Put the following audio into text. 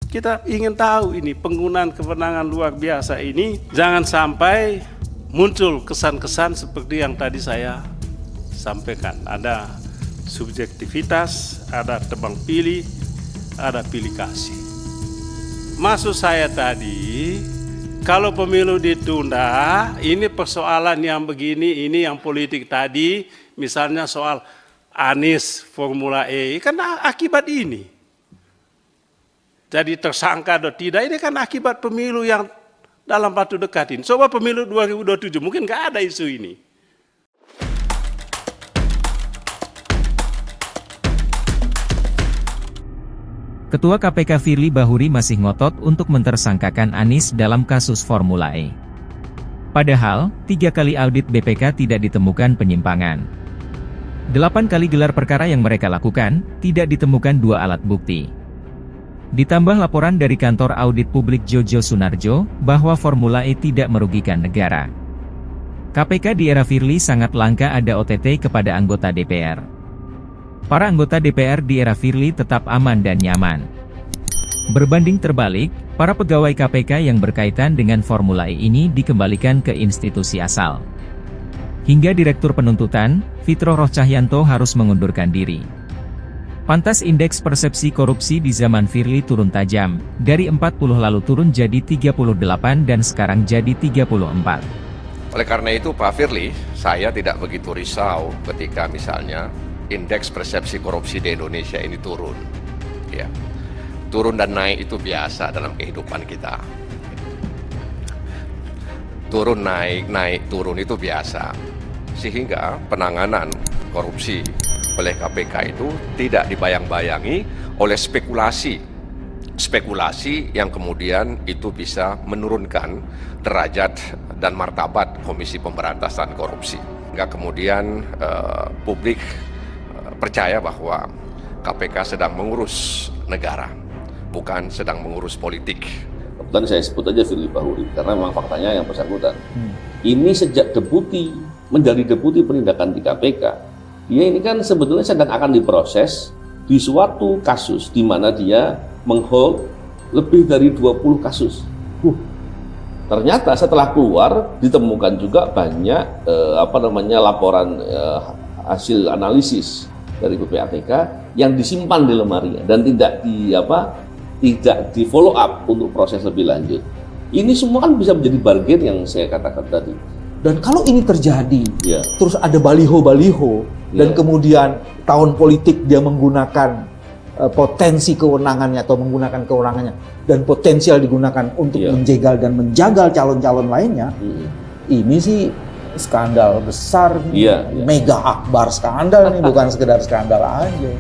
Kita ingin tahu ini penggunaan kewenangan luar biasa ini jangan sampai muncul kesan-kesan seperti yang tadi saya sampaikan. Ada subjektivitas, ada tebang pilih, ada pilih kasih. Maksud saya tadi, kalau pemilu ditunda, ini persoalan yang begini, ini yang politik tadi, misalnya soal Anies Formula E, kan akibat ini. Jadi tersangka atau tidak, ini kan akibat pemilu yang dalam waktu dekat ini. Coba pemilu 2027, mungkin nggak ada isu ini. Ketua KPK Firly Bahuri masih ngotot untuk mentersangkakan Anies dalam kasus Formula E. Padahal, 3 kali audit BPK tidak ditemukan penyimpangan. 8 kali gelar perkara yang mereka lakukan, tidak ditemukan 2 alat bukti. Ditambah laporan dari kantor audit publik Jojo Sunarjo, bahwa Formula E tidak merugikan negara. KPK di era Firly sangat langka ada OTT kepada anggota DPR. Para anggota DPR di era Firly tetap aman dan nyaman. Berbanding terbalik, para pegawai KPK yang berkaitan dengan Formula E ini dikembalikan ke institusi asal. Hingga Direktur Penuntutan, Fitro Rohcahyanto harus mengundurkan diri. Pantas indeks persepsi korupsi di zaman Firly turun tajam, dari 40 lalu turun jadi 38 dan sekarang jadi 34. Oleh karena itu Pak Firly, saya tidak begitu risau ketika misalnya indeks persepsi korupsi di Indonesia ini turun. Ya. Turun dan naik itu biasa dalam kehidupan kita. Turun naik, naik turun itu biasa. Sehingga penanganan korupsi oleh KPK itu tidak dibayang-bayangi oleh spekulasi yang kemudian itu bisa menurunkan derajat dan martabat Komisi Pemberantasan Korupsi. Hingga kemudian publik percaya bahwa KPK sedang mengurus negara, bukan sedang mengurus politik. Kebetulan saya sebut aja Firly Bahuri karena memang faktanya yang bersangkutan. Ini sejak menjadi deputi penindakan di KPK, dia ini kan sebetulnya sedang akan diproses di suatu kasus di mana dia menghold lebih dari 20 kasus. Ternyata setelah keluar ditemukan juga banyak laporan hasil analisis dari PPATK yang disimpan di lemari dan tidak di follow up untuk proses lebih lanjut. Ini semua kan bisa menjadi bargain yang saya katakan tadi. Dan kalau ini terjadi, terus ada baliho-baliho, dan kemudian tahun politik dia menggunakan potensi kewenangannya atau menggunakan kewenangannya, dan potensial digunakan untuk menjegal dan menjagal calon-calon lainnya, ini sih skandal besar, mega akbar skandal nih, bukan sekedar skandal aja.